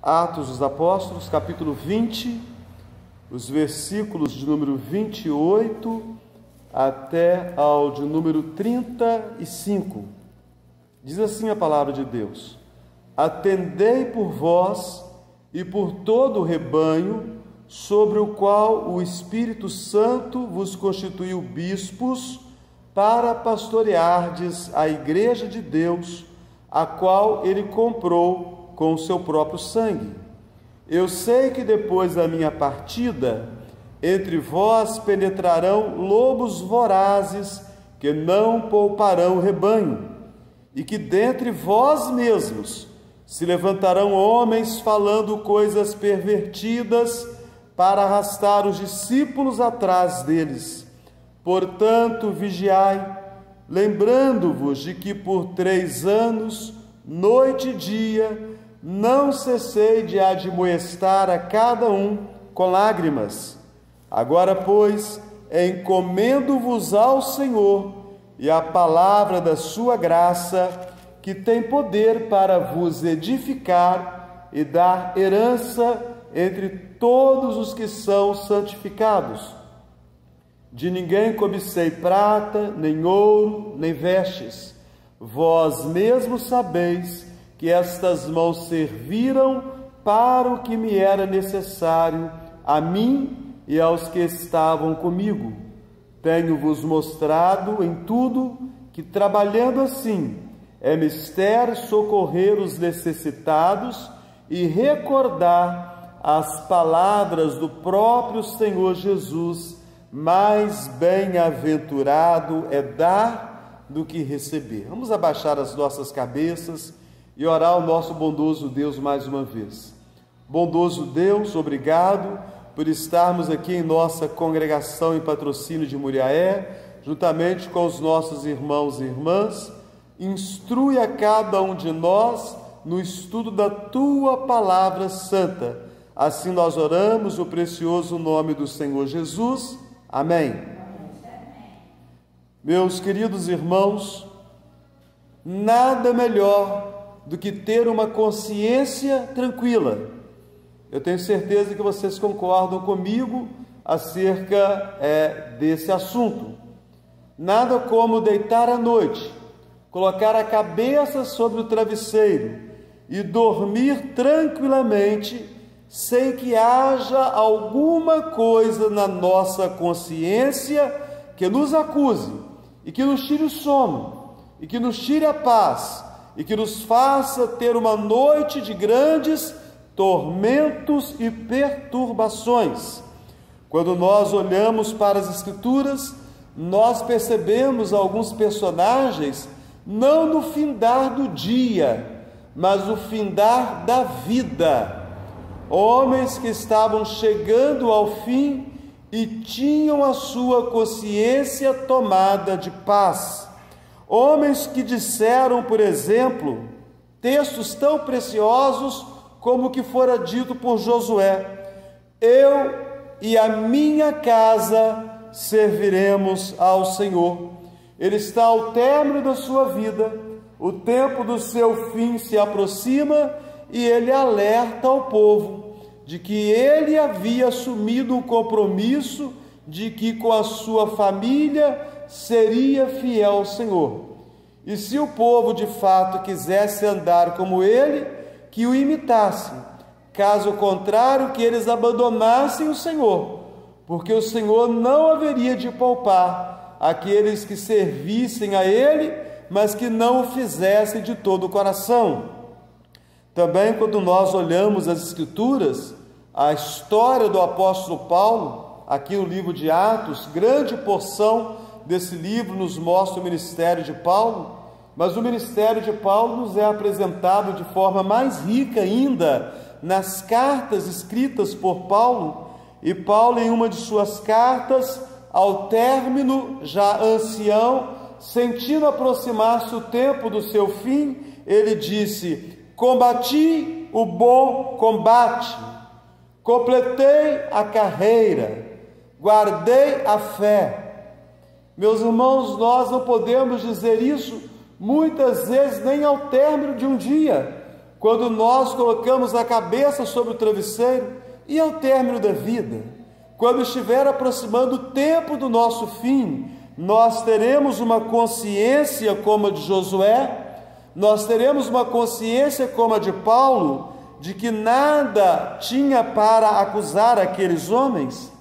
Atos dos Apóstolos, capítulo 20, os versículos de número 28 até ao de número 35. Diz assim a palavra de Deus: Atendei por vós e por todo o rebanho, sobre o qual o Espírito Santo vos constituiu bispos, para pastoreardes a igreja de Deus, a qual ele comprou com o seu próprio sangue. Eu sei que depois da minha partida, entre vós penetrarão lobos vorazes, que não pouparão o rebanho, e que dentre vós mesmos se levantarão homens falando coisas pervertidas, para arrastar os discípulos atrás deles. Portanto, vigiai, lembrando-vos de que por 3 anos, noite e dia, não cessei de admoestar a cada um com lágrimas. Agora, pois, encomendo-vos ao Senhor e à palavra da sua graça, que tem poder para vos edificar e dar herança entre todos os que são santificados. De ninguém cobicei prata, nem ouro, nem vestes. Vós mesmos sabeis que estas mãos serviram para o que me era necessário, a mim e aos que estavam comigo. Tenho-vos mostrado em tudo que, trabalhando assim, é mister socorrer os necessitados e recordar as palavras do próprio Senhor Jesus: mais bem-aventurado é dar do que receber. Vamos abaixar as nossas cabeças e orar ao nosso bondoso Deus mais uma vez. Bondoso Deus, obrigado por estarmos aqui em nossa congregação em Patrocínio de Muriaé, juntamente com os nossos irmãos e irmãs. Instrui a cada um de nós no estudo da Tua Palavra Santa. Assim nós oramos no precioso nome do Senhor Jesus. Amém. Meus queridos irmãos, nada melhor do que ter uma consciência tranquila. Eu tenho certeza que vocês concordam comigo acerca desse assunto. Nada como deitar à noite, colocar a cabeça sobre o travesseiro e dormir tranquilamente, sem que haja alguma coisa na nossa consciência que nos acuse e que nos tire o sono e que nos tire a paz e que nos faça ter uma noite de grandes tormentos e perturbações. Quando nós olhamos para as Escrituras, nós percebemos alguns personagens não no findar do dia, mas no findar da vida. Homens que estavam chegando ao fim e tinham a sua consciência tomada de paz. Homens que disseram, por exemplo, textos tão preciosos como o que fora dito por Josué: eu e a minha casa serviremos ao Senhor. Ele está ao término da sua vida, o tempo do seu fim se aproxima, e ele alerta ao povo de que ele havia assumido um compromisso de que com a sua família seria fiel ao Senhor. E se o povo de fato quisesse andar como ele, que o imitasse. Caso contrário, que eles abandonassem o Senhor, porque o Senhor não haveria de poupar aqueles que servissem a ele, mas que não o fizessem de todo o coração. Também, quando nós olhamos as Escrituras, a história do apóstolo Paulo, aqui no livro de Atos, grande porção desse livro nos mostra o ministério de Paulo, mas o ministério de Paulo nos é apresentado de forma mais rica ainda nas cartas escritas por Paulo. E Paulo, em uma de suas cartas, ao término, já ancião, sentindo aproximar-se o tempo do seu fim, ele disse: combati o bom combate, completei a carreira, guardei a fé. Meus irmãos, nós não podemos dizer isso muitas vezes nem ao término de um dia, quando nós colocamos a cabeça sobre o travesseiro e ao término da vida, quando estiver aproximando o tempo do nosso fim, nós teremos uma consciência como a de Josué, nós teremos uma consciência como a de Paulo, de que nada tinha para acusar aqueles homens.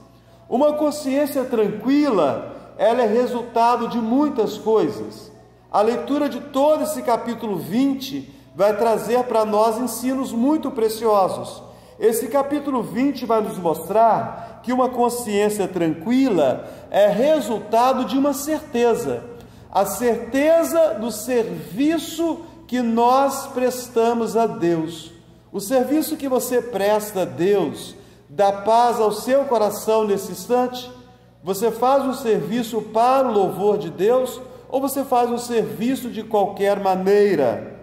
Uma consciência tranquila, ela é resultado de muitas coisas. A leitura de todo esse capítulo 20 vai trazer para nós ensinos muito preciosos. Esse capítulo 20 vai nos mostrar que uma consciência tranquila é resultado de uma certeza, a certeza do serviço que nós prestamos a Deus. O serviço que você presta a Deus dá paz ao seu coração nesse instante? Você faz um serviço para o louvor de Deus ou você faz um serviço de qualquer maneira?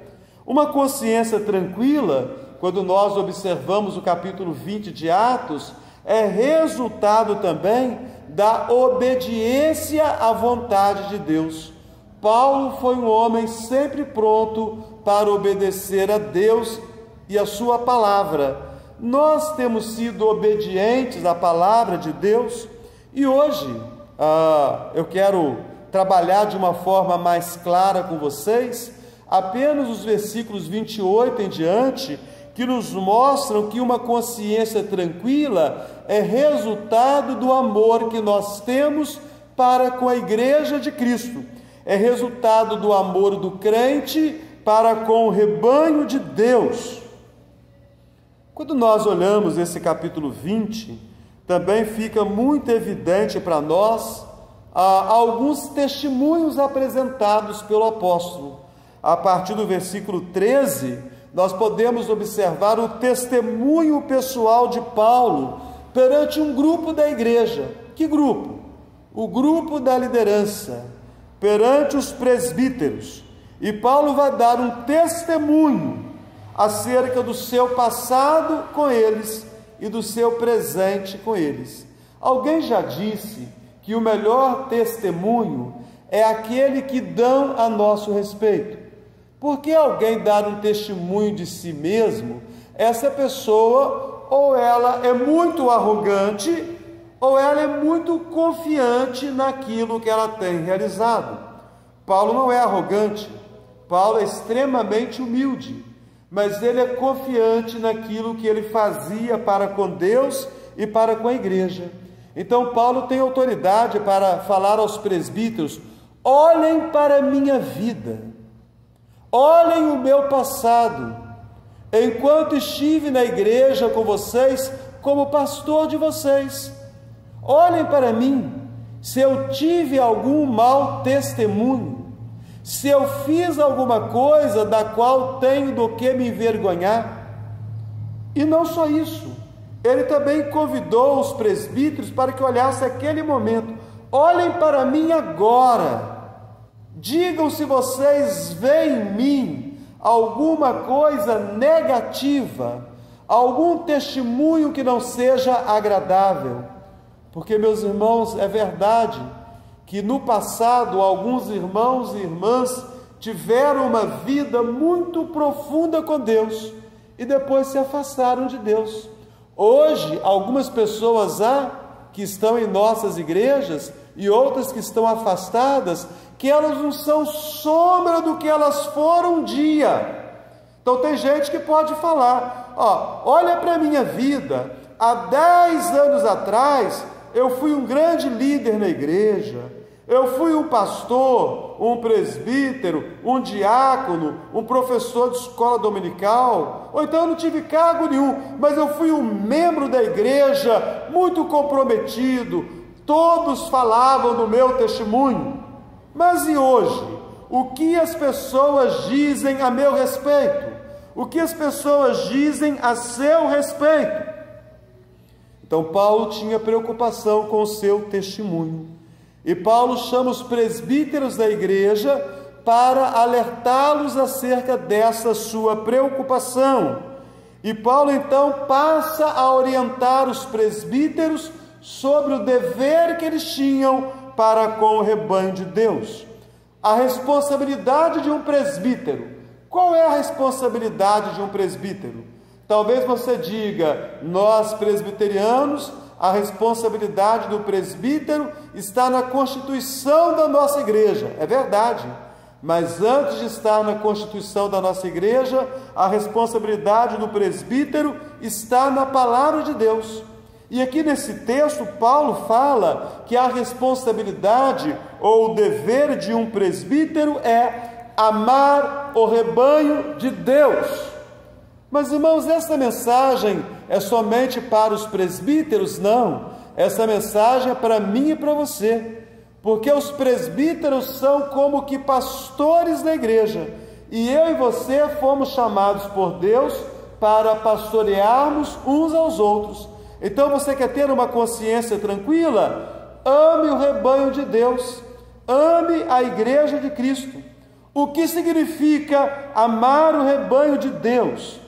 Uma consciência tranquila, quando nós observamos o capítulo 20 de Atos, é resultado também da obediência à vontade de Deus. Paulo foi um homem sempre pronto para obedecer a Deus e a sua palavra. Nós temos sido obedientes à palavra de Deus e hoje eu quero trabalhar de uma forma mais clara com vocês apenas os versículos 28 em diante, que nos mostram que uma consciência tranquila é resultado do amor que nós temos para com a igreja de Cristo, é resultado do amor do crente para com o rebanho de Deus. Quando nós olhamos esse capítulo 20, também fica muito evidente para nós alguns testemunhos apresentados pelo apóstolo. A partir do versículo 13, nós podemos observar o testemunho pessoal de Paulo perante um grupo da igreja. Que grupo? O grupo da liderança, perante os presbíteros. E Paulo vai dar um testemunho acerca do seu passado com eles e do seu presente com eles. Alguém já disse que o melhor testemunho é aquele que dão a nosso respeito. Porque alguém dar um testemunho de si mesmo, essa pessoa ou ela é muito arrogante ou ela é muito confiante naquilo que ela tem realizado. Paulo não é arrogante, Paulo é extremamente humilde, mas ele é confiante naquilo que ele fazia para com Deus e para com a igreja. Então Paulo tem autoridade para falar aos presbíteros: olhem para a minha vida, olhem o meu passado, enquanto estive na igreja com vocês, como pastor de vocês. Olhem para mim, se eu tive algum mau testemunho, se eu fiz alguma coisa da qual tenho do que me envergonhar. E não só isso, ele também convidou os presbíteros para que olhassem aquele momento. Olhem para mim agora, digam se vocês veem em mim alguma coisa negativa, algum testemunho que não seja agradável. Porque, meus irmãos, é verdade que no passado alguns irmãos e irmãs tiveram uma vida muito profunda com Deus e depois se afastaram de Deus. Hoje, algumas pessoas há que estão em nossas igrejas e outras que estão afastadas, que elas não são sombra do que elas foram um dia. Então tem gente que pode falar: olha para a minha vida, há 10 anos atrás eu fui um grande líder na igreja, eu fui um pastor, um presbítero, um diácono, um professor de escola dominical, ou então eu não tive cargo nenhum, mas eu fui um membro da igreja muito comprometido, todos falavam do meu testemunho. Mas e hoje? O que as pessoas dizem a meu respeito? O que as pessoas dizem a seu respeito? Então Paulo tinha preocupação com o seu testemunho. E Paulo chama os presbíteros da igreja para alertá-los acerca dessa sua preocupação. E Paulo então passa a orientar os presbíteros sobre o dever que eles tinham para com o rebanho de Deus. A responsabilidade de um presbítero Qual é a responsabilidade de um presbítero? Talvez você diga, nós presbiterianos, a responsabilidade do presbítero está na constituição da nossa igreja. É verdade, mas antes de estar na constituição da nossa igreja, a responsabilidade do presbítero está na palavra de Deus. E aqui nesse texto, Paulo fala que a responsabilidade ou o dever de um presbítero é amar o rebanho de Deus. Mas, irmãos, essa mensagem é somente para os presbíteros? Não, essa mensagem é para mim e para você, porque os presbíteros são como que pastores da igreja, e eu e você fomos chamados por Deus para pastorearmos uns aos outros. Então, você quer ter uma consciência tranquila? Ame o rebanho de Deus, ame a igreja de Cristo. O que significa amar o rebanho de Deus?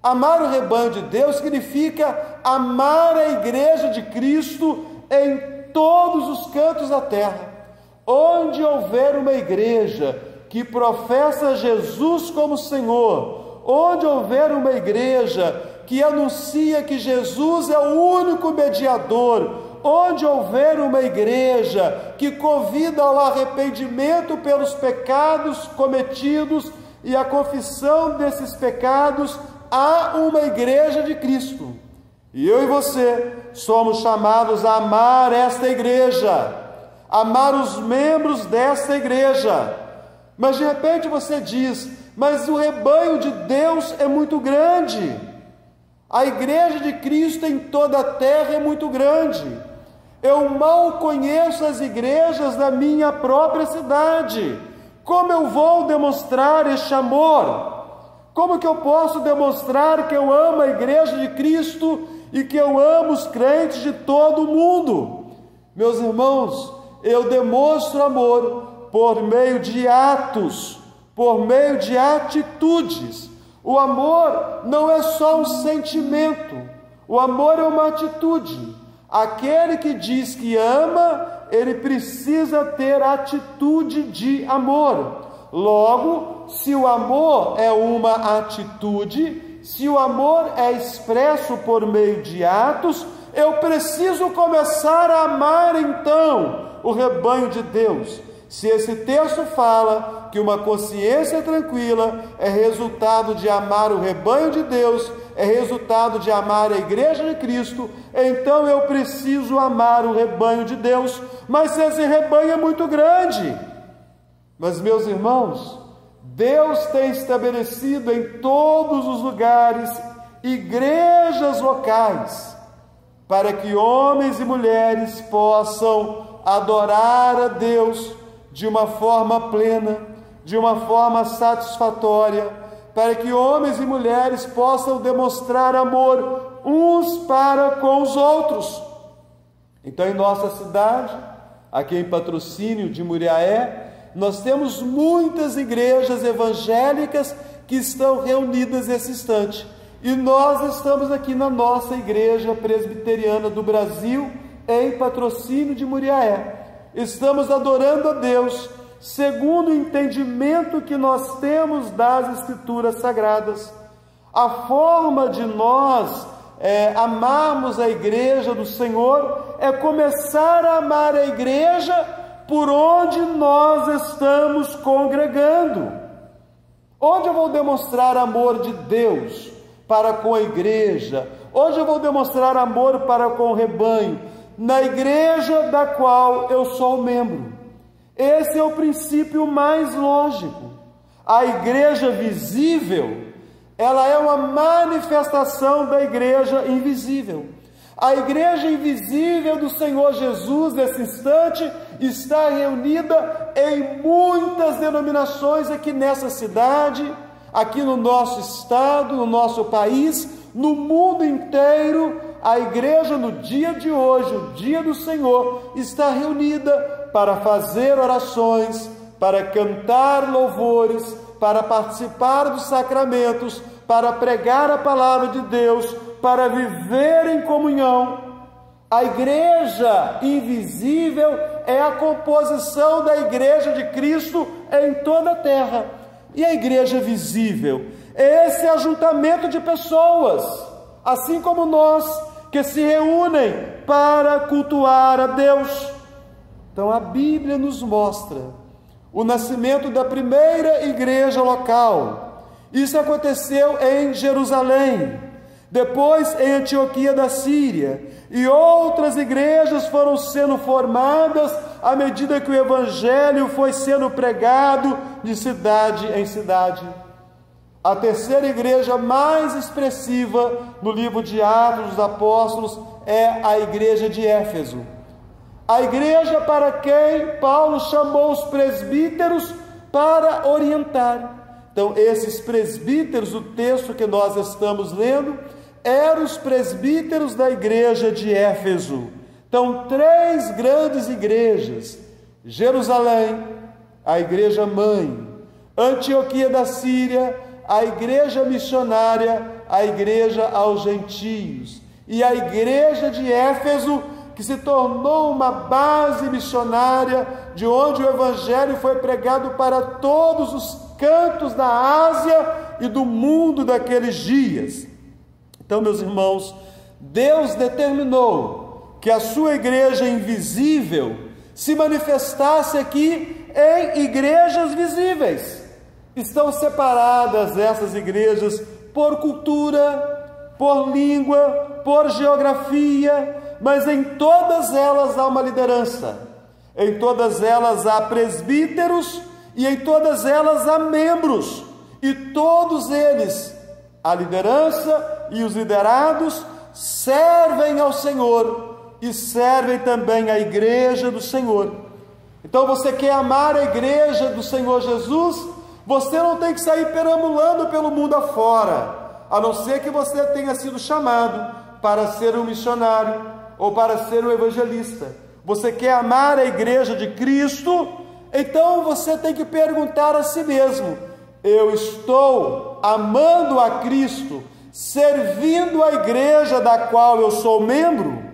Amar o rebanho de Deus significa amar a igreja de Cristo em todos os cantos da terra. Onde houver uma igreja que professa Jesus como Senhor, onde houver uma igreja que anuncia que Jesus é o único mediador, onde houver uma igreja que convida ao arrependimento pelos pecados cometidos e a confissão desses pecados, há uma igreja de Cristo. E eu e você somos chamados a amar esta igreja, amar os membros desta igreja. Mas de repente você diz, mas o rebanho de Deus é muito grande. A igreja de Cristo em toda a terra é muito grande. Eu mal conheço as igrejas da minha própria cidade. Como eu vou demonstrar este amor? Como que eu posso demonstrar que eu amo a igreja de Cristo e que eu amo os crentes de todo o mundo? Meus irmãos, eu demonstro amor por meio de atos, por meio de atitudes. O amor não é só um sentimento, o amor é uma atitude. Aquele que diz que ama, ele precisa ter atitude de amor. Logo, se o amor é uma atitude, se o amor é expresso por meio de atos, eu preciso começar a amar então o rebanho de Deus. Se esse texto fala que uma consciência tranquila é resultado de amar o rebanho de Deus, é resultado de amar a igreja de Cristo, então eu preciso amar o rebanho de Deus. Mas esse rebanho é muito grande. Mas, meus irmãos, Deus tem estabelecido em todos os lugares igrejas locais, para que homens e mulheres possam adorar a Deus de uma forma plena, de uma forma satisfatória, para que homens e mulheres possam demonstrar amor uns para com os outros. Então, em nossa cidade, aqui em Patrocínio de Muriaé, nós temos muitas igrejas evangélicas que estão reunidas nesse instante. E nós estamos aqui na nossa igreja presbiteriana do Brasil, em Patrocínio de Muriaé. Estamos adorando a Deus, segundo o entendimento que nós temos das Escrituras Sagradas. A forma de nós amarmos a igreja do Senhor é começar a amar a igreja por onde nós estamos congregando. Onde eu vou demonstrar amor de Deus para com a igreja? Onde eu vou demonstrar amor para com o rebanho? Na igreja da qual eu sou membro. Esse é o princípio mais lógico. A igreja visível, ela é uma manifestação da igreja invisível. A igreja invisível do Senhor Jesus, nesse instante, está reunida em muitas denominações aqui nessa cidade, aqui no nosso estado, no nosso país, no mundo inteiro. A igreja no dia de hoje, o dia do Senhor, está reunida para fazer orações, para cantar louvores, para participar dos sacramentos, para pregar a palavra de Deus, para viver em comunhão. A igreja invisível é a composição da igreja de Cristo em toda a terra. E a igreja visível? Esse ajuntamento de pessoas, assim como nós, que se reúnem para cultuar a Deus. Então a Bíblia nos mostra o nascimento da primeira igreja local. Isso aconteceu em Jerusalém, depois em Antioquia da Síria, e outras igrejas foram sendo formadas à medida que o evangelho foi sendo pregado de cidade em cidade. A terceira igreja mais expressiva no livro de Atos dos Apóstolos é a igreja de Éfeso. A igreja para quem Paulo chamou os presbíteros para orientar. Então, esses presbíteros, o texto que nós estamos lendo, eram os presbíteros da igreja de Éfeso. Então, três grandes igrejas: Jerusalém, a igreja mãe; Antioquia da Síria, a igreja missionária, a igreja aos gentios; e a igreja de Éfeso, que se tornou uma base missionária, de onde o evangelho foi pregado para todos os cantos da Ásia e do mundo daqueles dias. Então, meus irmãos, Deus determinou que a sua igreja invisível se manifestasse aqui em igrejas visíveis. Estão separadas essas igrejas por cultura, por língua, por geografia, mas em todas elas há uma liderança, em todas elas há presbíteros e em todas elas há membros, e todos eles, a liderança e os liderados, servem ao Senhor e servem também à igreja do Senhor. Então, você quer amar a igreja do Senhor Jesus? Você não tem que sair perambulando pelo mundo afora, a não ser que você tenha sido chamado para ser um missionário ou para ser um evangelista. Você quer amar a igreja de Cristo? Então você tem que perguntar a si mesmo: eu estou amando a Cristo, servindo a igreja da qual eu sou membro?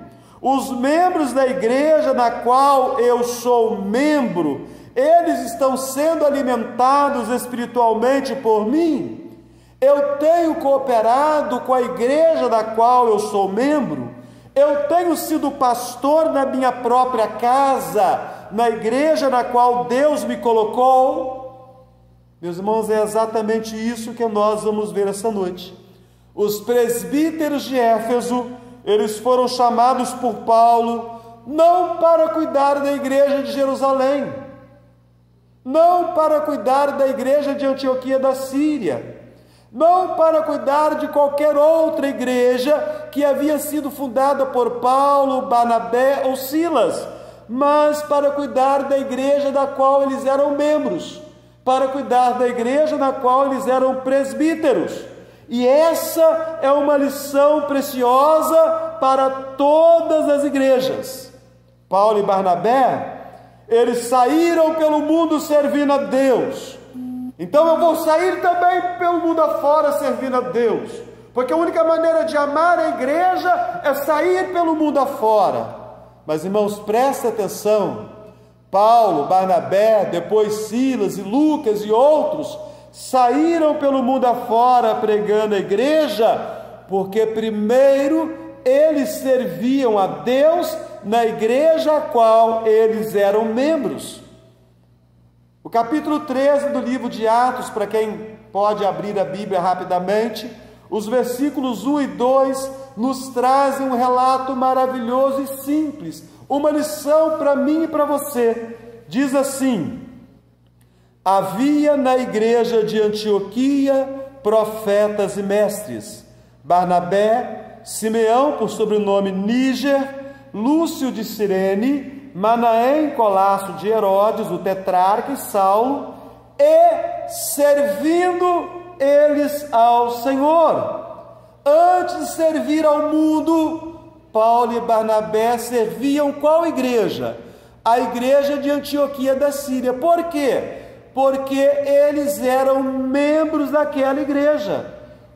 Os membros da igreja da qual eu sou membro, eles estão sendo alimentados espiritualmente por mim? Eu tenho cooperado com a igreja da qual eu sou membro? Eu tenho sido pastor na minha própria casa, na igreja na qual Deus me colocou? Meus irmãos, é exatamente isso que nós vamos ver essa noite. Os presbíteros de Éfeso, eles foram chamados por Paulo não para cuidar da igreja de Jerusalém, não para cuidar da igreja de Antioquia da Síria, não para cuidar de qualquer outra igreja que havia sido fundada por Paulo, Barnabé ou Silas, mas para cuidar da igreja da qual eles eram membros, para cuidar da igreja na qual eles eram presbíteros. E essa é uma lição preciosa para todas as igrejas. Paulo e Barnabé, eles saíram pelo mundo servindo a Deus. Então eu vou sair também pelo mundo afora servindo a Deus, porque a única maneira de amar a igreja é sair pelo mundo afora. Mas, irmãos, presta atenção: Paulo, Barnabé, depois Silas e Lucas e outros saíram pelo mundo afora pregando a igreja, porque primeiro eles serviam a Deus na igreja a qual eles eram membros. O capítulo 13 do livro de Atos, para quem pode abrir a Bíblia rapidamente, os versículos 1 e 2 nos trazem um relato maravilhoso e simples, uma lição para mim e para você. Diz assim: havia na igreja de Antioquia profetas e mestres: Barnabé, Simeão, por sobrenome Níger, Lúcio de Cirene, Manaém, Colasso de Herodes, o tetrarca, e Saulo, e servindo eles ao Senhor. Antes de servir ao mundo, Paulo e Barnabé serviam qual igreja? A igreja de Antioquia da Síria. Por quê? Porque eles eram membros daquela igreja.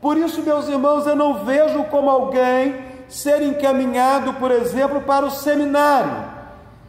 Por isso, meus irmãos, eu não vejo como alguém ser encaminhado, por exemplo, para o seminário,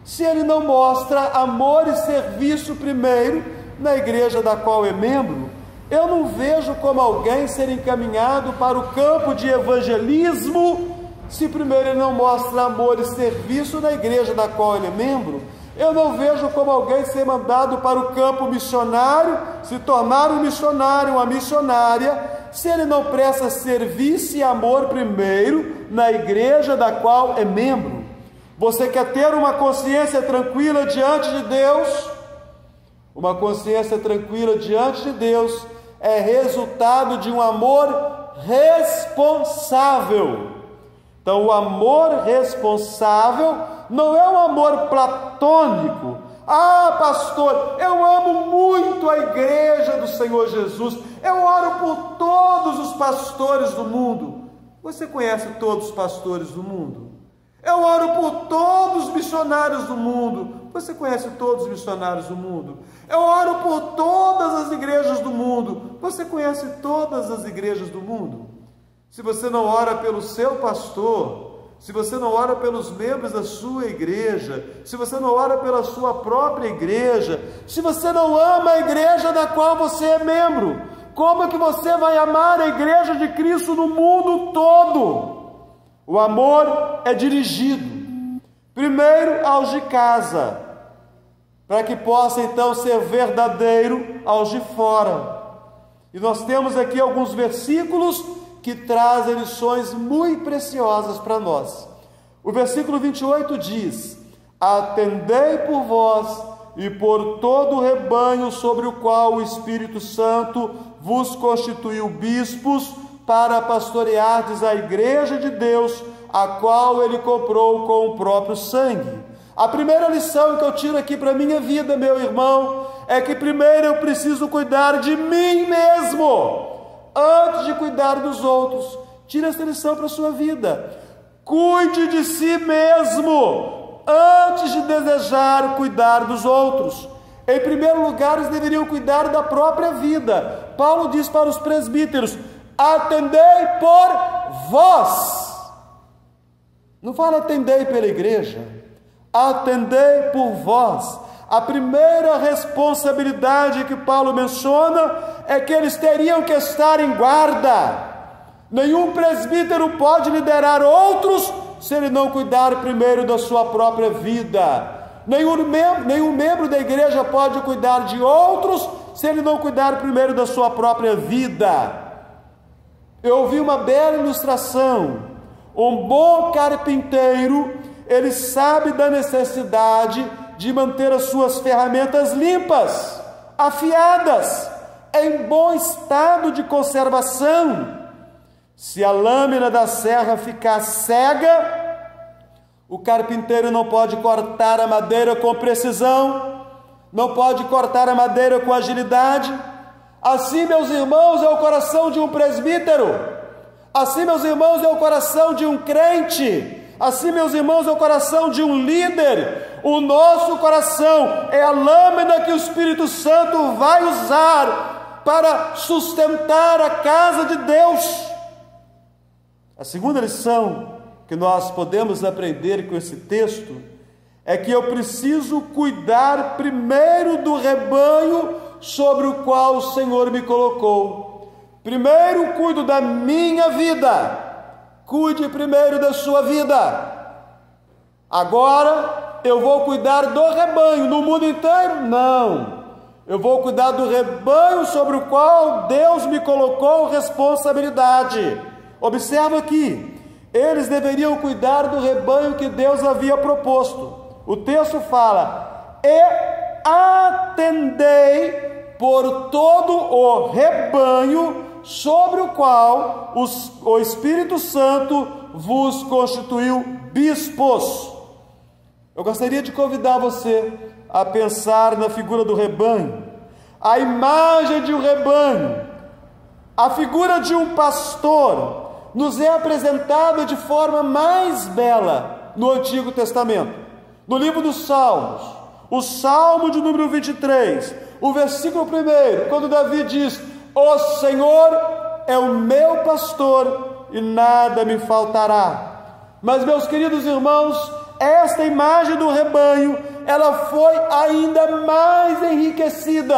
se ele não mostra amor e serviço primeiro na igreja da qual é membro, Eu não vejo como alguém ser encaminhado para o campo de evangelismo se primeiro ele não mostra amor e serviço na igreja da qual ele é membro. Eu não vejo como alguém ser mandado para o campo missionário, se tornar um missionário, uma missionária, se ele não presta serviço e amor primeiro na igreja da qual é membro. Você quer ter uma consciência tranquila diante de Deus? Uma consciência tranquila diante de Deus é resultado de um amor responsável. Então, o amor responsável não é um amor platônico. Ah, pastor, eu amo muito a igreja do Senhor Jesus, eu oro por todos os pastores do mundo. Você conhece todos os pastores do mundo? Eu oro por todos os missionários do mundo. Você conhece todos os missionários do mundo? Eu oro por todas as igrejas do mundo. Você conhece todas as igrejas do mundo? Se você não ora pelo seu pastor, se você não ora pelos membros da sua igreja, se você não ora pela sua própria igreja, se você não ama a igreja da qual você é membro, como é que você vai amar a igreja de Cristo no mundo todo? O amor é dirigido primeiro aos de casa, para que possa então ser verdadeiro aos de fora. E nós temos aqui alguns versículos que trazem lições muito preciosas para nós. O versículo 28 diz: atendei por vós e por todo o rebanho sobre o qual o Espírito Santo vos constituiu bispos, para pastoreardes a igreja de Deus, a qual ele comprou com o próprio sangue. A primeira lição que eu tiro aqui para a minha vida, meu irmão, é que primeiro eu preciso cuidar de mim mesmo, antes de cuidar dos outros. Tira essa lição para a sua vida. Cuide de si mesmo, antes de desejar cuidar dos outros. Em primeiro lugar, eles deveriam cuidar da própria vida. Paulo diz para os presbíteros: atendei por vós. Não fala atendei pela igreja. Atendei por vós. A primeira responsabilidade que Paulo menciona é que eles teriam que estar em guarda. Nenhum presbítero pode liderar outros se ele não cuidar primeiro da sua própria vida. Nenhum membro da igreja pode cuidar de outros se ele não cuidar primeiro da sua própria vida. Eu ouvi uma bela ilustração. Um bom carpinteiro, ele sabe da necessidade de manter as suas ferramentas limpas, afiadas, em bom estado de conservação. Se a lâmina da serra ficar cega, o carpinteiro não pode cortar a madeira com precisão, não pode cortar a madeira com agilidade. Assim, meus irmãos, é o coração de um presbítero. Assim, meus irmãos, é o coração de um crente. Assim, meus irmãos, é o coração de um líder. O nosso coração é a lâmina que o Espírito Santo vai usar para sustentar a casa de Deus. A segunda lição que nós podemos aprender com esse texto é que eu preciso cuidar primeiro do rebanho sobre o qual o Senhor me colocou. Primeiro cuido da minha vida. Cuide primeiro da sua vida. Agora eu vou cuidar do rebanho no mundo inteiro? Não. Eu vou cuidar do rebanho sobre o qual Deus me colocou responsabilidade. Observa aqui, eles deveriam cuidar do rebanho que Deus havia proposto. O texto fala: e atendei por todo o rebanho sobre o qual o Espírito Santo vos constituiu bispos. Eu gostaria de convidar você a pensar na figura do rebanho, a imagem de um rebanho, a figura de um pastor nos é apresentada de forma mais bela no Antigo Testamento. No livro dos Salmos, o Salmo de número 23, o versículo 1, quando Davi diz: o Senhor é o meu pastor e nada me faltará. Mas, meus queridos irmãos, esta imagem do rebanho, ela foi ainda mais enriquecida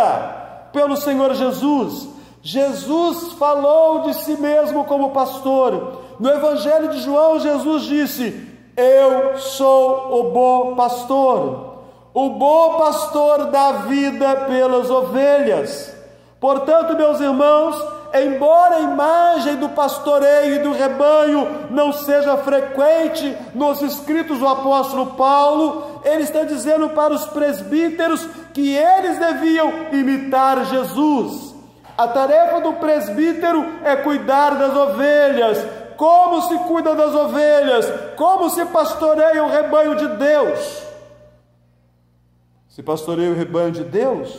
pelo Senhor Jesus. Jesus falou de si mesmo como pastor. No Evangelho de João, Jesus disse: eu sou o bom pastor. O bom pastor dá vida pelas ovelhas. Portanto, meus irmãos, embora a imagem do pastoreio e do rebanho não seja frequente nos escritos do apóstolo Paulo, ele está dizendo para os presbíteros que eles deviam imitar Jesus. A tarefa do presbítero é cuidar das ovelhas. Como se cuida das ovelhas? Como se pastoreia o rebanho de Deus? Se pastoreia o rebanho de Deus,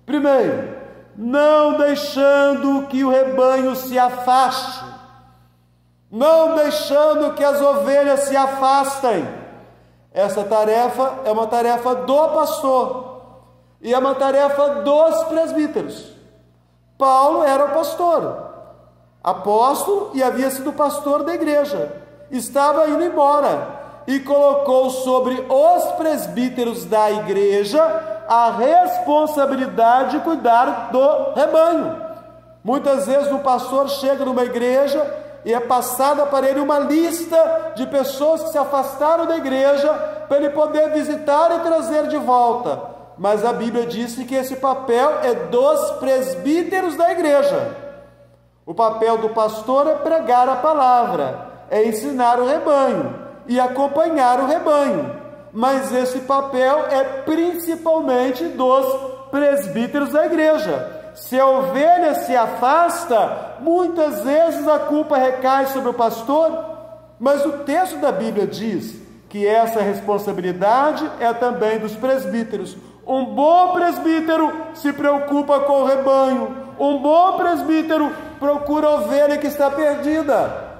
primeiro, não deixando que o rebanho se afaste, não deixando que as ovelhas se afastem. Essa tarefa é uma tarefa do pastor e é uma tarefa dos presbíteros. Paulo era o pastor, apóstolo, e havia sido pastor da igreja, estava indo embora e colocou sobre os presbíteros da igreja a responsabilidade de cuidar do rebanho. Muitas vezes o pastor chega numa igreja e é passada para ele uma lista de pessoas que se afastaram da igreja para ele poder visitar e trazer de volta. Mas a Bíblia disse que esse papel é dos presbíteros da igreja. O papel do pastor é pregar a palavra, é ensinar o rebanho e acompanhar o rebanho. Mas esse papel é principalmente dos presbíteros da igreja. Se a ovelha se afasta, muitas vezes a culpa recai sobre o pastor, mas o texto da Bíblia diz que essa responsabilidade é também dos presbíteros. Um bom presbítero se preocupa com o rebanho, um bom presbítero procura a ovelha que está perdida.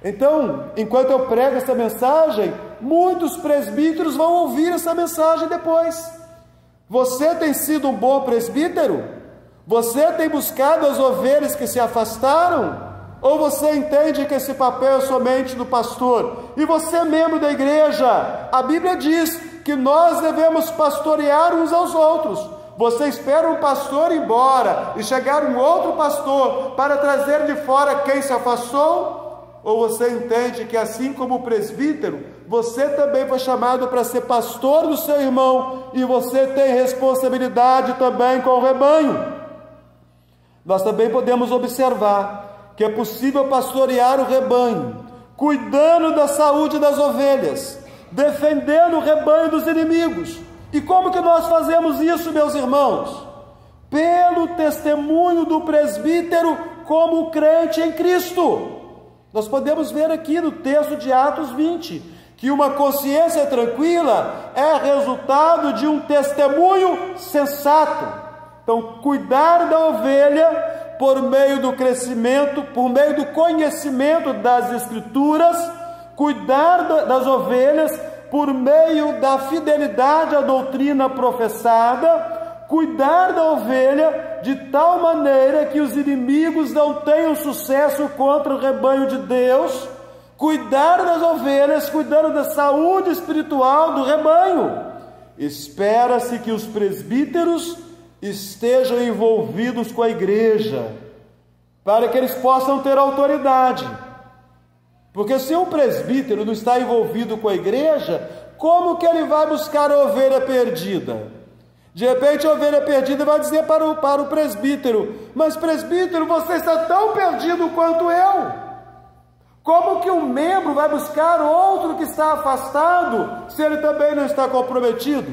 Então, enquanto eu prego essa mensagem, muitos presbíteros vão ouvir essa mensagem depois. Você tem sido um bom presbítero? Você tem buscado as ovelhas que se afastaram? Ou você entende que esse papel é somente do pastor? E você é membro da igreja, a Bíblia diz que nós devemos pastorear uns aos outros. Você espera um pastor ir embora e chegar um outro pastor para trazer de fora quem se afastou? Ou você entende que, assim como o presbítero, você também foi chamado para ser pastor do seu irmão e você tem responsabilidade também com o rebanho? Nós também podemos observar que é possível pastorear o rebanho, cuidando da saúde das ovelhas, defendendo o rebanho dos inimigos. E como que nós fazemos isso, meus irmãos? Pelo testemunho do presbítero como crente em Cristo. Nós podemos ver aqui no texto de Atos 20, que uma consciência tranquila é resultado de um testemunho sensato. Então, cuidar da ovelha por meio do crescimento, por meio do conhecimento das Escrituras, cuidar das ovelhas por meio da fidelidade à doutrina professada, cuidar da ovelha de tal maneira que os inimigos não tenham sucesso contra o rebanho de Deus, cuidar das ovelhas, cuidando da saúde espiritual do rebanho. Espera-se que os presbíteros estejam envolvidos com a igreja, para que eles possam ter autoridade. Porque se um presbítero não está envolvido com a igreja, como que ele vai buscar a ovelha perdida? De repente a ovelha perdida vai dizer para o presbítero: mas presbítero, você está tão perdido quanto eu. Como que um membro vai buscar outro que está afastado, se ele também não está comprometido?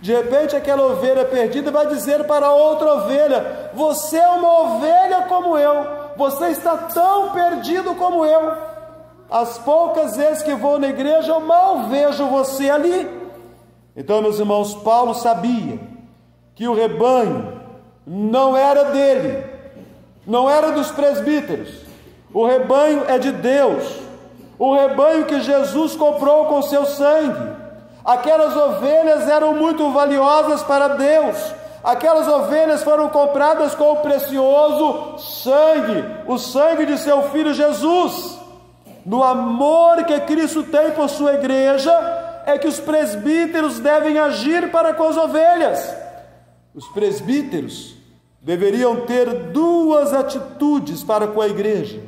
De repente aquela ovelha perdida vai dizer para outra ovelha: você é uma ovelha como eu, você está tão perdido como eu. As poucas vezes que vou na igreja, eu mal vejo você ali. Então, meus irmãos, Paulo sabia que o rebanho não era dele, não era dos presbíteros. O rebanho é de Deus, o rebanho que Jesus comprou com seu sangue. Aquelas ovelhas eram muito valiosas para Deus. Aquelas ovelhas foram compradas com o precioso sangue, o sangue de seu Filho Jesus. No amor que Cristo tem por sua igreja, é que os presbíteros devem agir para com as ovelhas. Os presbíteros deveriam ter duas atitudes para com a igreja: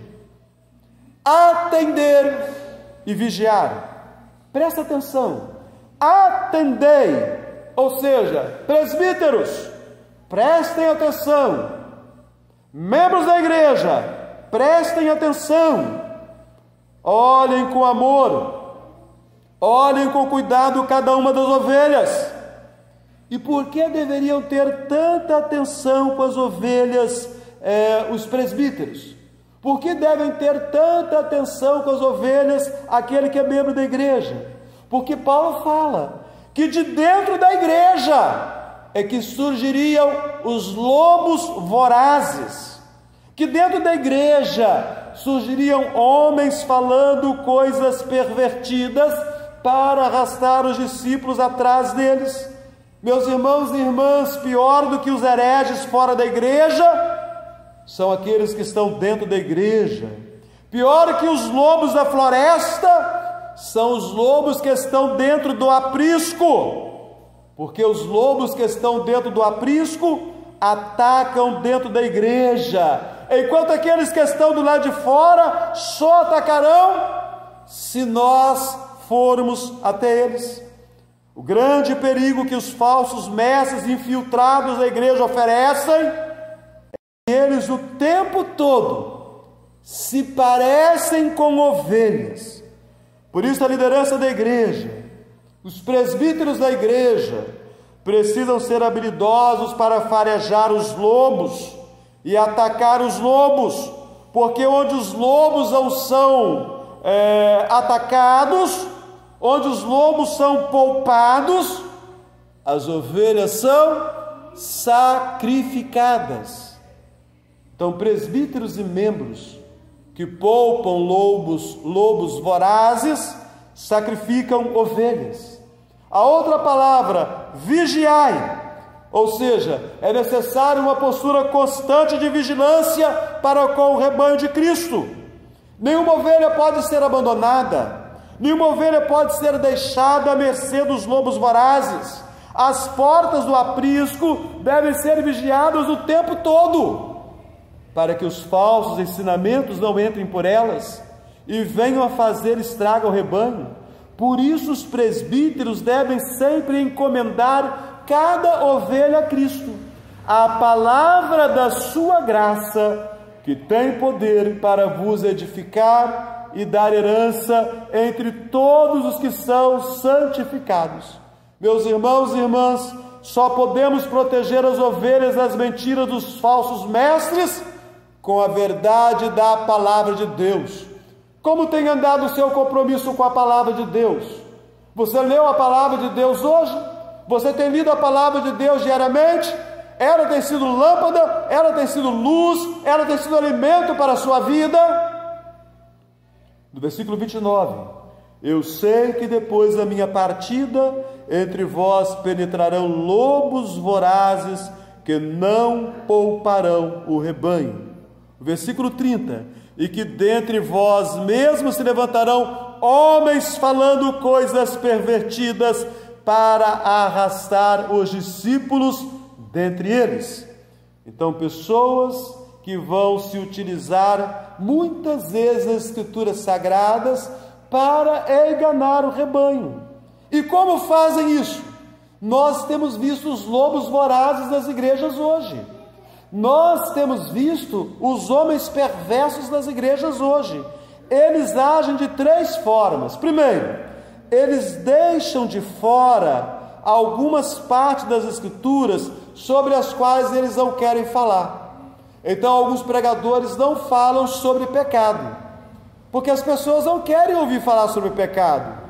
atender e vigiar. Presta atenção, atendei, ou seja, presbíteros, prestem atenção, membros da igreja, prestem atenção, olhem com amor, olhem com cuidado cada uma das ovelhas. E por que deveriam ter tanta atenção com as ovelhas, os presbíteros? Por que devem ter tanta atenção com as ovelhas aquele que é membro da igreja? Porque Paulo fala que de dentro da igreja é que surgiriam os lobos vorazes, que dentro da igreja surgiriam homens falando coisas pervertidas para arrastar os discípulos atrás deles. Meus irmãos e irmãs, pior do que os hereges fora da igreja são aqueles que estão dentro da igreja. Pior que os lobos da floresta são os lobos que estão dentro do aprisco, porque os lobos que estão dentro do aprisco atacam dentro da igreja, enquanto aqueles que estão do lado de fora só atacarão se nós formos até eles. O grande perigo que os falsos mestres infiltrados da igreja oferecem é que eles o tempo todo se parecem com ovelhas. Por isso a liderança da igreja, os presbíteros da igreja, precisam ser habilidosos para farejar os lobos e atacar os lobos, porque onde os lobos não são atacados, onde os lobos são poupados, as ovelhas são sacrificadas. Então, presbíteros e membros que poupam lobos vorazes, sacrificam ovelhas. A outra palavra, vigiai, ou seja, é necessário uma postura constante de vigilância para com o rebanho de Cristo. Nenhuma ovelha pode ser abandonada, nenhuma ovelha pode ser deixada à mercê dos lobos vorazes. As portas do aprisco devem ser vigiadas o tempo todo, para que os falsos ensinamentos não entrem por elas e venham a fazer estrago ao rebanho. Por isso os presbíteros devem sempre encomendar cada ovelha a Cristo, a palavra da sua graça, que tem poder para vos edificar e dar herança entre todos os que são santificados. Meus irmãos e irmãs, só podemos proteger as ovelhas das mentiras dos falsos mestres com a verdade da palavra de Deus. Como tem andado o seu compromisso com a palavra de Deus? Você leu a palavra de Deus hoje? Você tem lido a palavra de Deus diariamente? Ela tem sido lâmpada, ela tem sido luz, ela tem sido alimento para a sua vida? No versículo 29, eu sei que depois da minha partida, entre vós penetrarão lobos vorazes que não pouparão o rebanho. Versículo 30, e que dentre vós mesmos se levantarão homens falando coisas pervertidas para arrastar os discípulos dentre eles. Então, pessoas que vão se utilizar muitas vezes das escrituras sagradas para enganar o rebanho. E como fazem isso? Nós temos visto os lobos vorazes das igrejas hoje. Nós temos visto os homens perversos das igrejas hoje. Eles agem de três formas. Primeiro, eles deixam de fora algumas partes das escrituras sobre as quais eles não querem falar. Então, alguns pregadores não falam sobre pecado, porque as pessoas não querem ouvir falar sobre pecado.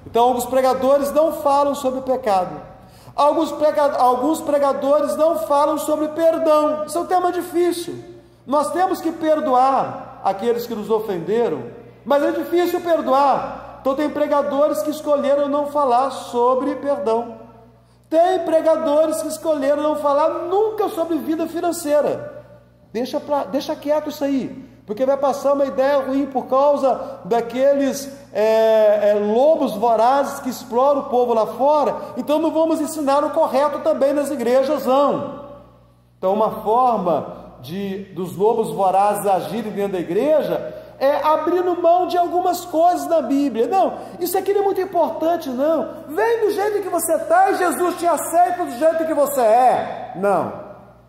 Então, alguns pregadores não falam sobre pecado. Alguns pregadores não falam sobre perdão. Isso é um tema difícil. Nós temos que perdoar aqueles que nos ofenderam, mas é difícil perdoar. Então tem pregadores que escolheram não falar sobre perdão. Tem pregadores que escolheram não falar nunca sobre vida financeira. Deixa quieto isso aí, porque vai passar uma ideia ruim por causa daqueles lobos vorazes que exploram o povo lá fora. Então não vamos ensinar o correto também nas igrejas, não. Então, uma forma dos lobos vorazes agirem dentro da igreja é abrindo mão de algumas coisas da Bíblia. Não, isso aqui não é muito importante, não. Vem do jeito que você está e Jesus te aceita do jeito que você é. Não,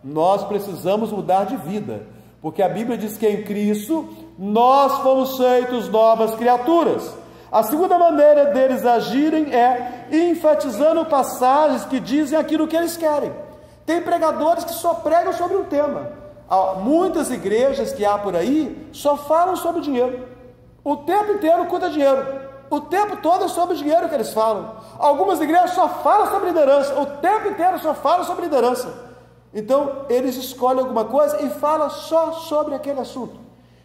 nós precisamos mudar de vida, porque a Bíblia diz que em Cristo nós fomos feitos novas criaturas. A segunda maneira deles agirem é enfatizando passagens que dizem aquilo que eles querem. Tem pregadores que só pregam sobre um tema. Muitas igrejas que há por aí só falam sobre dinheiro. O tempo inteiro custa dinheiro. O tempo todo é sobre dinheiro que eles falam. Algumas igrejas só falam sobre liderança. O tempo inteiro só falam sobre liderança. Então, eles escolhem alguma coisa e falam só sobre aquele assunto.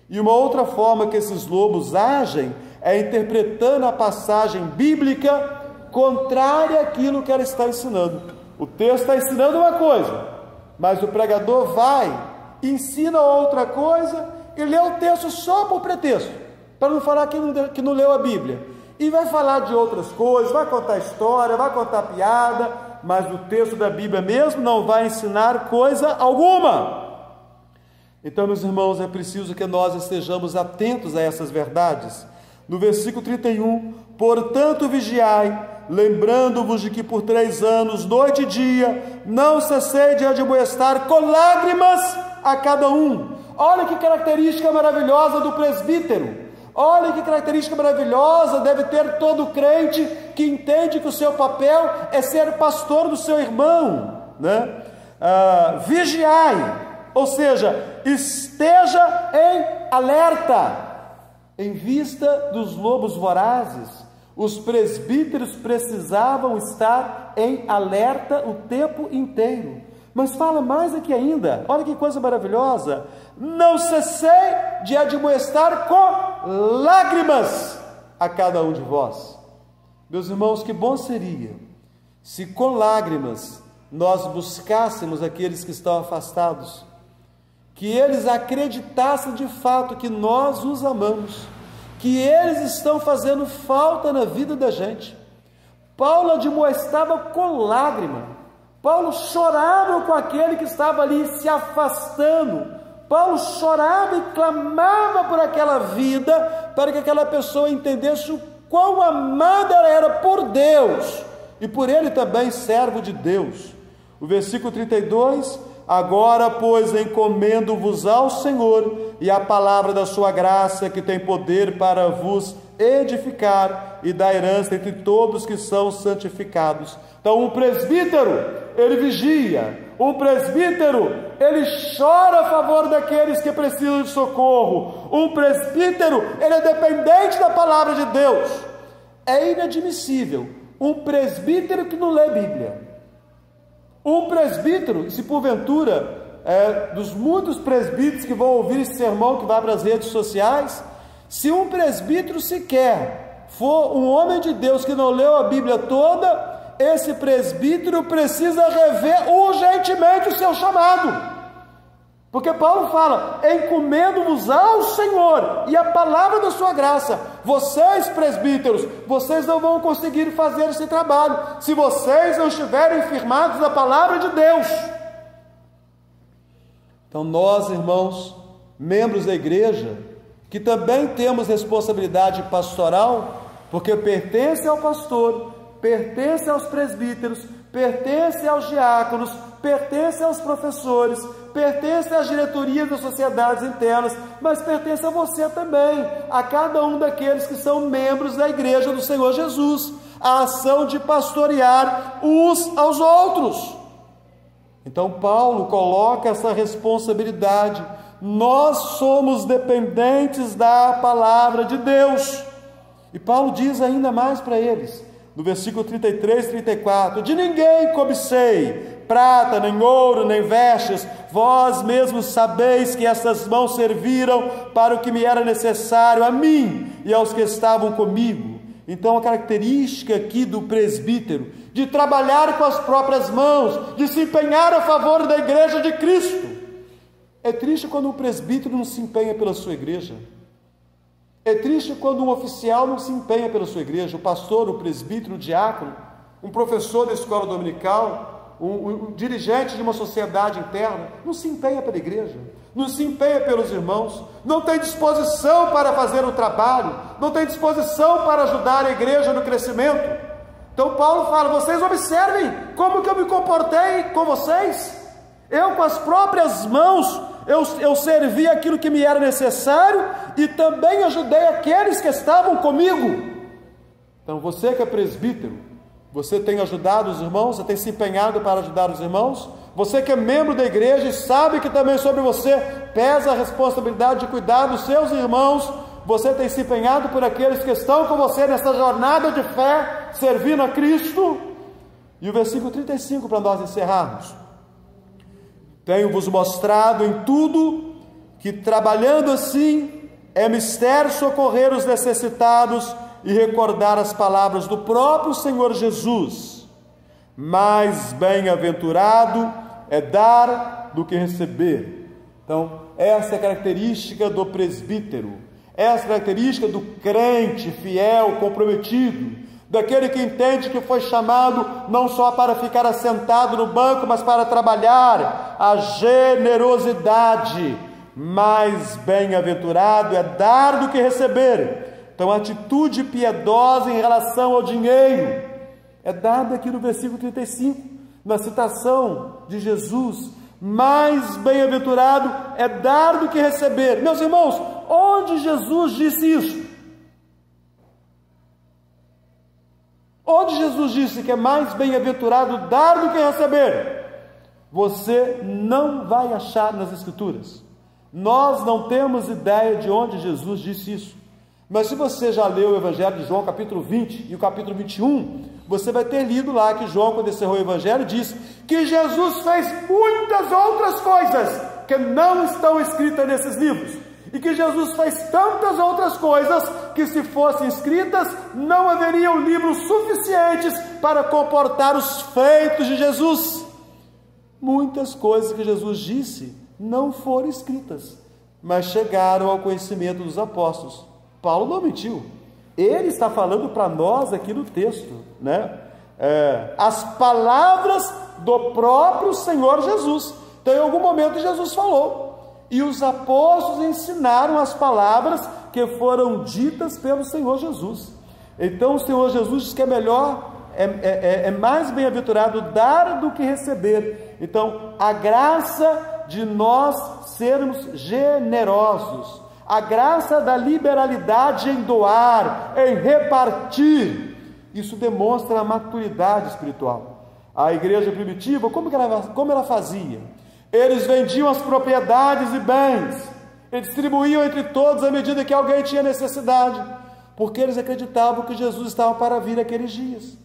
E uma outra forma que esses lobos agem é interpretando a passagem bíblica contrária àquilo que ela está ensinando. O texto está ensinando uma coisa, mas o pregador vai, ensina outra coisa e lê o texto só por pretexto, para não falar que não leu a Bíblia. E vai falar de outras coisas, vai contar história, vai contar piada, mas o texto da Bíblia mesmo não vai ensinar coisa alguma. Então, meus irmãos, é preciso que nós estejamos atentos a essas verdades. No versículo 31, portanto vigiai, lembrando-vos de que por 3 anos, noite e dia, não cessei de admoestar com lágrimas a cada um. Olha que característica maravilhosa do presbítero. Olha que característica maravilhosa deve ter todo crente que entende que o seu papel é ser pastor do seu irmão, né? Vigiai, ou seja, esteja em alerta. Em vista dos lobos vorazes, os presbíteros precisavam estar em alerta o tempo inteiro. Mas fala mais aqui ainda, olha que coisa maravilhosa: não cessei de admoestar com lágrimas a cada um de vós. Meus irmãos, que bom seria se com lágrimas nós buscássemos aqueles que estão afastados, que eles acreditassem de fato que nós os amamos, que eles estão fazendo falta na vida da gente. Paulo admoestava com lágrima, Paulo chorava com aquele que estava ali se afastando, Paulo chorava e clamava por aquela vida, para que aquela pessoa entendesse o quão amada ela era por Deus, e por ele também servo de Deus. O versículo 32, agora, pois, encomendo-vos ao Senhor e à palavra da sua graça, que tem poder para vos edificar e dar herança entre todos que são santificados. Então, um presbítero, ele vigia. Um presbítero, ele chora a favor daqueles que precisam de socorro. Um presbítero, ele é dependente da palavra de Deus. É inadmissível um presbítero que não lê Bíblia. Um presbítero, se porventura, dos muitos presbíteros que vão ouvir esse sermão que vai para as redes sociais, se um presbítero sequer for um homem de Deus que não leu a Bíblia toda, esse presbítero precisa rever urgentemente o seu chamado. Porque Paulo fala, encomendo-vos ao Senhor e a palavra da sua graça. Vocês, presbíteros, vocês não vão conseguir fazer esse trabalho se vocês não estiverem firmados na palavra de Deus. Então nós, irmãos, membros da igreja, que também temos responsabilidade pastoral, porque pertence ao pastor, pertence aos presbíteros, pertence aos diáconos, pertence aos professores, pertence às diretorias das sociedades internas, mas pertence a você também, a cada um daqueles que são membros da igreja do Senhor Jesus, a ação de pastorear uns aos outros. Então Paulo coloca essa responsabilidade. Nós somos dependentes da palavra de Deus. E Paulo diz ainda mais para eles, no versículo 33 e 34, de ninguém cobicei prata, nem ouro, nem vestes, vós mesmos sabeis que essas mãos serviram para o que me era necessário a mim e aos que estavam comigo. Então a característica aqui do presbítero, de trabalhar com as próprias mãos, de se empenhar a favor da igreja de Cristo. É triste quando um presbítero não se empenha pela sua igreja. É triste quando um oficial não se empenha pela sua igreja, o pastor, o presbítero, o diácono, um professor da escola dominical, um dirigente de uma sociedade interna, não se empenha pela igreja, não se empenha pelos irmãos, não tem disposição para fazer o trabalho, não tem disposição para ajudar a igreja no crescimento. Então Paulo fala: vocês observem como que eu me comportei com vocês. Eu, com as próprias mãos, eu servi aquilo que me era necessário e também ajudei aqueles que estavam comigo. Então você que é presbítero, você tem ajudado os irmãos, você tem se empenhado para ajudar os irmãos. Você que é membro da igreja e sabe que também sobre você pesa a responsabilidade de cuidar dos seus irmãos, você tem se empenhado por aqueles que estão com você nessa jornada de fé, servindo a Cristo. E o versículo 35, para nós encerrarmos: tenho-vos mostrado em tudo que, trabalhando assim, é mister socorrer os necessitados e recordar as palavras do próprio Senhor Jesus: mais bem-aventurado é dar do que receber. Então, essa é a característica do presbítero, essa é a característica do crente fiel, comprometido, daquele que entende que foi chamado não só para ficar assentado no banco, mas para trabalhar. A generosidade. Mais bem-aventurado é dar do que receber. Então, a atitude piedosa em relação ao dinheiro é dada aqui no versículo 35, na citação de Jesus: mais bem-aventurado é dar do que receber. Meus irmãos, onde Jesus disse isso? Onde Jesus disse que é mais bem-aventurado dar do que receber? Você não vai achar nas Escrituras. Nós não temos ideia de onde Jesus disse isso. Mas se você já leu o Evangelho de João, capítulo 20 e o capítulo 21, você vai ter lido lá que João, quando encerrou o Evangelho, disse que Jesus fez muitas outras coisas que não estão escritas nesses livros. E que Jesus fez tantas outras coisas que, se fossem escritas, não haveriam livros suficientes para comportar os feitos de Jesus. Muitas coisas que Jesus disse não foram escritas, mas chegaram ao conhecimento dos apóstolos. Paulo não mentiu, ele está falando para nós aqui no texto, né? As palavras do próprio Senhor Jesus. Então, em algum momento Jesus falou, e os apóstolos ensinaram as palavras que foram ditas pelo Senhor Jesus. Então o Senhor Jesus diz que é melhor, é mais bem-aventurado dar do que receber. Então, a graça de nós sermos generosos, a graça da liberalidade em doar, em repartir, isso demonstra a maturidade espiritual. A igreja primitiva, como ela fazia? Eles vendiam as propriedades e bens, eles distribuíam entre todos à medida que alguém tinha necessidade, porque eles acreditavam que Jesus estava para vir aqueles dias.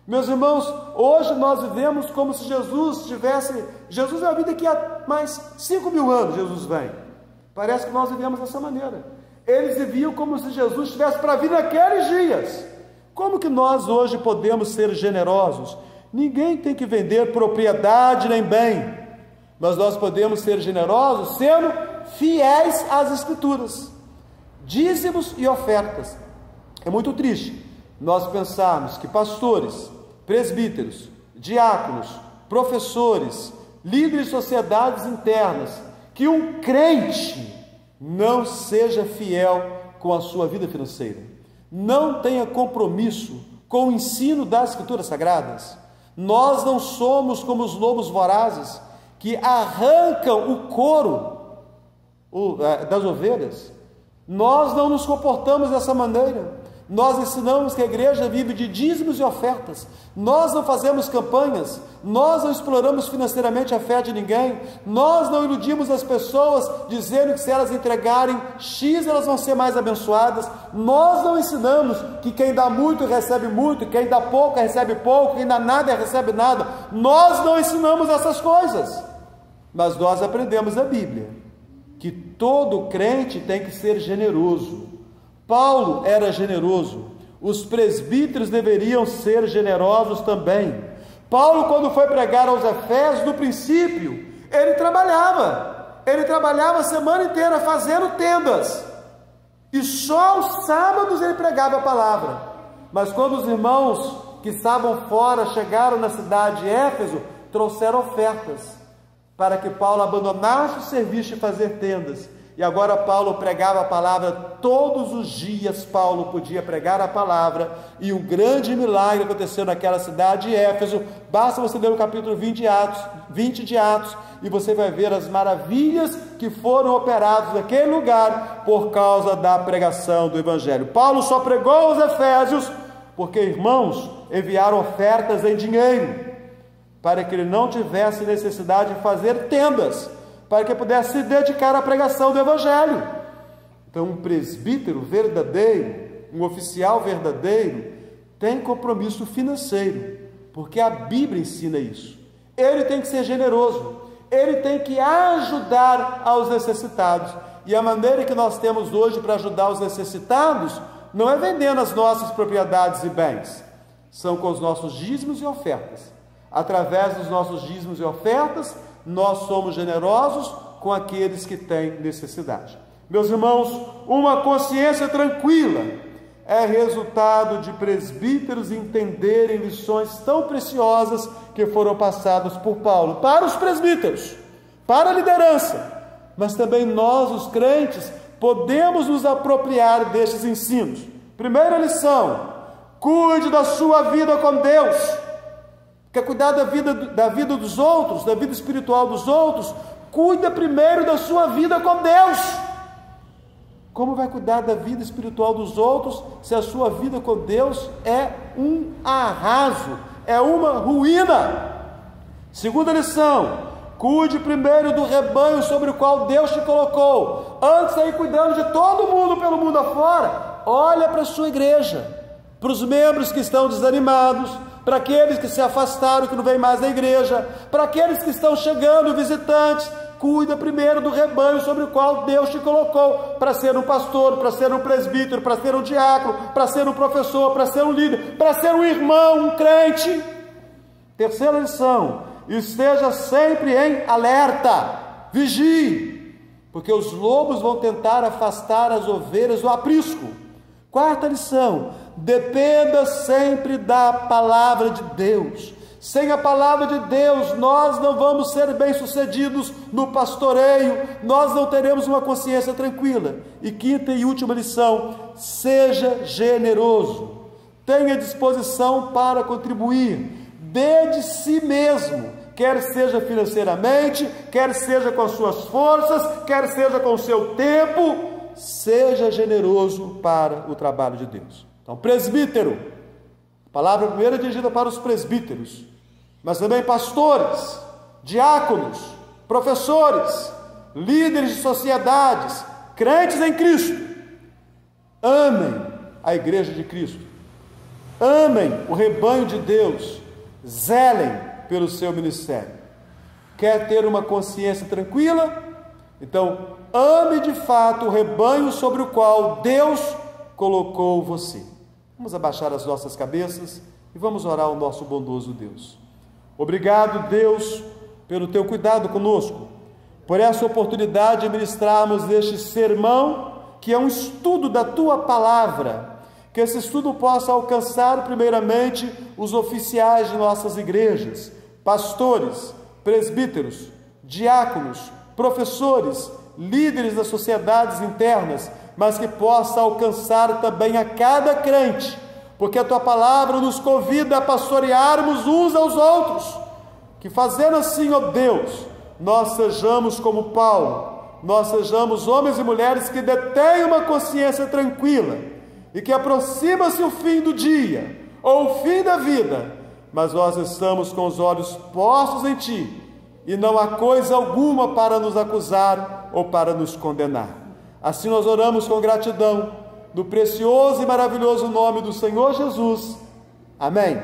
Meus irmãos, hoje nós vivemos como se Jesus vai vir daqui a mais 5.000 anos, Jesus vem. Parece que nós vivemos dessa maneira. Eles viviam como se Jesus estivesse para vir naqueles dias. Como que nós hoje podemos ser generosos? Ninguém tem que vender propriedade nem bem, mas nós podemos ser generosos sendo fiéis às Escrituras. Dízimos e ofertas. É muito triste nós pensarmos que pastores, presbíteros, diáconos, professores, líderes de sociedades internas, que um crente não seja fiel com a sua vida financeira, não tenha compromisso com o ensino das Escrituras Sagradas. Nós não somos como os lobos vorazes que arrancam o couro das ovelhas. Nós não nos comportamos dessa maneira. Nós ensinamos que a igreja vive de dízimos e ofertas. Nós não fazemos campanhas, nós não exploramos financeiramente a fé de ninguém, nós não iludimos as pessoas dizendo que se elas entregarem X elas vão ser mais abençoadas. Nós não ensinamos que quem dá muito recebe muito, quem dá pouco recebe pouco, quem dá nada recebe nada. Nós não ensinamos essas coisas, mas nós aprendemos na Bíblia que todo crente tem que ser generoso. Paulo era generoso, os presbíteros deveriam ser generosos também. Paulo, quando foi pregar aos Efésios, no princípio, ele trabalhava a semana inteira fazendo tendas, e só aos sábados ele pregava a palavra. Mas quando os irmãos que estavam fora chegaram na cidade de Éfeso, trouxeram ofertas para que Paulo abandonasse o serviço de fazer tendas. E agora Paulo pregava a palavra todos os dias. Paulo podia pregar a palavra, e um grande milagre aconteceu naquela cidade de Éfeso. Basta você ler o capítulo 20 de Atos, e você vai ver as maravilhas que foram operadas naquele lugar por causa da pregação do Evangelho. Paulo só pregou aos Efésios porque, irmãos, enviaram ofertas em dinheiro, para que ele não tivesse necessidade de fazer tendas, para que pudesse se dedicar à pregação do Evangelho. Então, um presbítero verdadeiro, um oficial verdadeiro, tem compromisso financeiro, porque a Bíblia ensina isso. Ele tem que ser generoso, ele tem que ajudar aos necessitados. E a maneira que nós temos hoje para ajudar os necessitados não é vendendo as nossas propriedades e bens, são com os nossos dízimos e ofertas. Através dos nossos dízimos e ofertas, nós somos generosos com aqueles que têm necessidade. Meus irmãos, uma consciência tranquila é resultado de presbíteros entenderem lições tão preciosas que foram passadas por Paulo para os presbíteros, para a liderança, mas também nós, os crentes, podemos nos apropriar destes ensinos. Primeira lição: cuide da sua vida com Deus. Quer cuidar da vida dos outros, da vida espiritual dos outros? Cuida primeiro da sua vida com Deus. Como vai cuidar da vida espiritual dos outros se a sua vida com Deus é um arraso, é uma ruína? Segunda lição: cuide primeiro do rebanho sobre o qual Deus te colocou. Antes de ir cuidando de todo mundo pelo mundo afora, olha para a sua igreja, para os membros que estão desanimados, para aqueles que se afastaram, que não vêm mais na igreja, para aqueles que estão chegando, visitantes. Cuida primeiro do rebanho sobre o qual Deus te colocou, para ser um pastor, para ser um presbítero, para ser um diácono, para ser um professor, para ser um líder, para ser um irmão, um crente. Terceira lição: esteja sempre em alerta, vigie, porque os lobos vão tentar afastar as ovelhas do aprisco. Quarta lição: dependa sempre da palavra de Deus. Sem a palavra de Deus, nós não vamos ser bem-sucedidos no pastoreio, nós não teremos uma consciência tranquila. E quinta e última lição: seja generoso, tenha disposição para contribuir, dê de si mesmo, quer seja financeiramente, quer seja com as suas forças, quer seja com o seu tempo. Seja generoso para o trabalho de Deus. Então, presbítero, a palavra primeira é dirigida para os presbíteros, mas também pastores, diáconos, professores, líderes de sociedades, crentes em Cristo. Amem a igreja de Cristo, amem o rebanho de Deus, zelem pelo seu ministério. Quer ter uma consciência tranquila? Então, ame de fato o rebanho sobre o qual Deus colocou você. Vamos abaixar as nossas cabeças e vamos orar ao nosso bondoso Deus. Obrigado, Deus, pelo teu cuidado conosco, por essa oportunidade de ministrarmos este sermão, que é um estudo da tua palavra. Que esse estudo possa alcançar primeiramente os oficiais de nossas igrejas, pastores, presbíteros, diáconos, professores, líderes das sociedades internas, mas que possa alcançar também a cada crente, porque a tua palavra nos convida a pastorearmos uns aos outros. Que fazendo assim, ó Deus, nós sejamos como Paulo, nós sejamos homens e mulheres que detêm uma consciência tranquila, e que aproxima-se o fim do dia, ou o fim da vida, mas nós estamos com os olhos postos em Ti, e não há coisa alguma para nos acusar ou para nos condenar. Assim nós oramos com gratidão, no precioso e maravilhoso nome do Senhor Jesus. Amém.